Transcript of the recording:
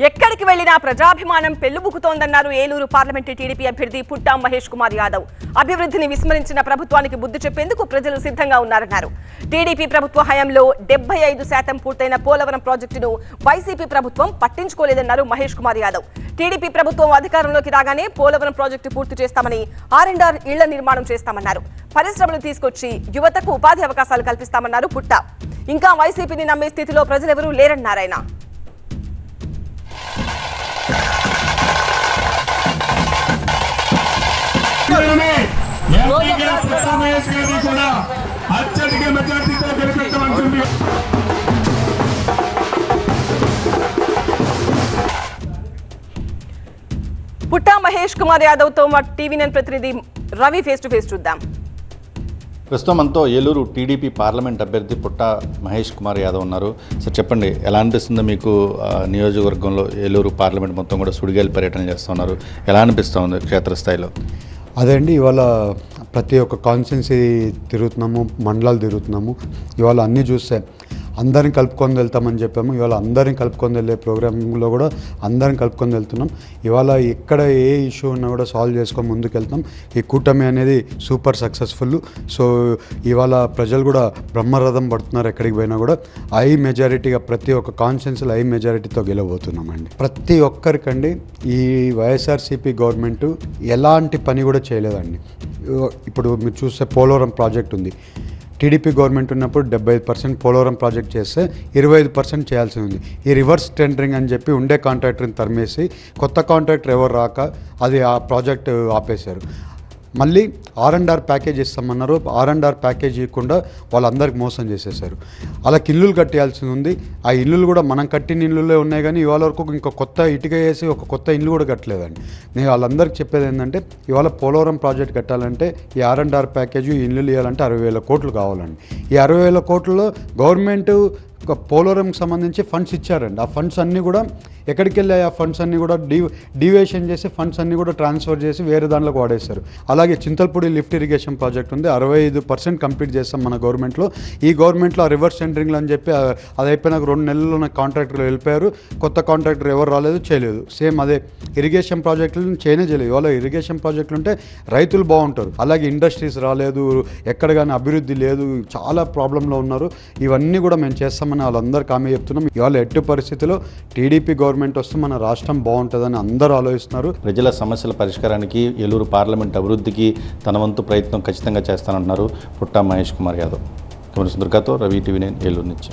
ఎక్కడికి వెళ్లినా ప్రజాభిమానం పెళ్లుబుకుతోందన్నారు Eluru parliament TDP అభ్యర్థి పుట్టా మహేష్ కుమార్ యాదవ్. అభివృద్ధిని విస్మరించిన ప్రభుత్వానికి బుద్ధి చెప్పేందుకు ప్రజలు సిద్ధంగా ఉన్నారన్నారు. టీడీపీ ప్రభుత్వ హయాంలో 75% పూర్తయిన పోలవరం ప్రాజెక్టును వైసీపీ ప్రభుత్వం పట్టించుకోలేదన్నారు మహేష్ కుమార్ యాదవ్. టీడీపీ ప్రభుత్వం అధికారంలోకి రాగానే పోలవరం ప్రాజెక్టు పూర్తి చేస్తామని, R&R ఇళ్ల నిర్మాణం చేస్తామన్నారు. పరిశ్రమలు తీసుకొచ్చి యువతకు ఉపాధి అవకాశాలు కల్పిస్తామన్నారు పుట్టా. ఇంకా వైసీపీని నమ్మే స్థితిలో ప్రజలెవరూ లేరన్నారాయన. పుట్టా మహేష్ కుమార్ యాదవ్ తో మా టీవీ9 ప్రతినిధి రవి ఫేస్ టు ఫేస్ చూద్దాం. ప్రస్తుతం మనతో ఏలూరు టీడీపీ పార్లమెంట్ అభ్యర్థి పుట్టా మహేష్ కుమార్ యాదవ్ ఉన్నారు. సార్ చెప్పండి, ఎలా అనిపిస్తుందో మీకు నియోజకవర్గంలో ఏలూరు పార్లమెంట్ మొత్తం కూడా సుడిగాలి పర్యటన చేస్తున్నారు, ఎలా అనిపిస్తుంది క్షేత్రస్థాయిలో? అదే అండి, ఇవాళ ప్రతి ఒక్క కాన్స్టిట్యున్సీ తిరుగుతున్నాము, మండలాలు తిరుగుతున్నాము. ఇవాళ అన్నీ చూస్తే అందరిని కలుపుకొని వెళ్తామని చెప్పాము. ఇవాళ అందరిని కలుపుకొని వెళ్ళే ప్రోగ్రాంలో కూడా అందరిని కలుపుకొని వెళ్తున్నాం. ఇవాళ ఎక్కడ ఏ ఇష్యూ ఉన్నా కూడా సాల్వ్ చేసుకొని ముందుకు వెళ్తాం. ఈ కూటమి అనేది సూపర్ సక్సెస్ఫుల్. సో ఇవాళ ప్రజలు కూడా బ్రహ్మరథం పడుతున్నారు. ఎక్కడికి పోయినా కూడా హై మెజారిటీగా ప్రతి ఒక్క కాన్స్టిట్యున్సీలో హై మెజారిటీతో గెలవబోతున్నామండి. ప్రతి ఒక్కరికండి ఈ వైఎస్ఆర్సీపీ గవర్నమెంట్ ఎలాంటి పని కూడా చేయలేదండి. ఇప్పుడు మీరు చూస్తే పోలవరం ప్రాజెక్ట్ ఉంది. టీడీపీ గవర్నమెంట్ ఉన్నప్పుడు 75% పోలవరం ప్రాజెక్ట్ చేస్తే 25% చేయాల్సి ఉంది. ఈ రివర్స్ టెండరింగ్ అని చెప్పి ఉండే కాంట్రాక్టర్ని తరిమేసి కొత్త కాంట్రాక్టర్ ఎవరు రాక అది ఆ ప్రాజెక్ట్ ఆపేశారు. మళ్ళీ R&R ప్యాకేజ్ ఇస్తామన్నారు. R&R ప్యాకేజ్ ఇవ్వకుండా వాళ్ళందరికీ మోసం చేసేసారు. అలాగే ఇల్లులు కట్టేయాల్సి ఉంది. ఆ ఇల్లులు కూడా మనం కట్టిన ఇల్లులే ఉన్నాయి, కానీ ఇవాళ వరకు ఇంకా కొత్త ఇటుక వేసి ఒక కొత్త ఇల్లు కూడా కట్టలేదండి. నేను వాళ్ళందరికీ చెప్పేది ఏంటంటే, ఇవాళ పోలవరం ప్రాజెక్ట్ కట్టాలంటే ఈ R&R ప్యాకేజ్ ఇల్లులు ఇవ్వాలంటే 60,000 కోట్లు కావాలండి. ఈ 60,000 కోట్లలో గవర్నమెంట్ పోలవరంకి సంబంధించి ఫండ్స్ ఇచ్చారండి. ఆ ఫండ్స్ అన్నీ కూడా ఎక్కడికి వెళ్ళాయి? ఆ ఫండ్స్ అన్నీ కూడా డివేషన్ చేసి ఫండ్స్ అన్నీ కూడా ట్రాన్స్ఫర్ చేసి వేరే దాంట్లోకి వాడేస్తారు. అలాగే చింతలపూడి లిఫ్ట్ ఇరిగేషన్ ప్రాజెక్ట్ ఉంది, 65% కంప్లీట్ చేస్తాం మన గవర్నమెంట్లో. ఈ గవర్నమెంట్లో రివర్స్ టెండరింగ్లు అని చెప్పి అది అయిపోయినాక 2 నెలల్లోనే కాంట్రాక్టర్లు వెళ్ళిపోయారు. కొత్త కాంట్రాక్టర్ ఎవరు రాలేదు, చేయలేదు. సేమ్ అదే ఇరిగేషన్ ప్రాజెక్టులను చేయలేదు. ఇవాళ ఇరిగేషన్ ప్రాజెక్టులు ఉంటే రైతులు బాగుంటారు. అలాగే ఇండస్ట్రీస్ రాలేదు, ఎక్కడ కానీ అభివృద్ధి లేదు, చాలా ప్రాబ్లంలో ఉన్నారు. ఇవన్నీ కూడా మేము చేస్తామని వాళ్ళందరికీ హామీ చెప్తున్నాం. ఇవాళ ఎట్టి పరిస్థితిలో టీడీపీ గవర్నమెంట్ వస్తే మన రాష్ట్రం బాగుంటుందని అందరూ ఆలోచిస్తున్నారు. ప్రజల సమస్యల పరిష్కారానికి, ఏలూరు పార్లమెంట్ అభివృద్ధికి తన వంతు ప్రయత్నం ఖచ్చితంగా చేస్తానంటున్నారు పుట్టా మహేష్ కుమార్ యాదవ్. కెమెరా సుందర్తో రవి, టీవీ9 ఏలూరు నుంచి.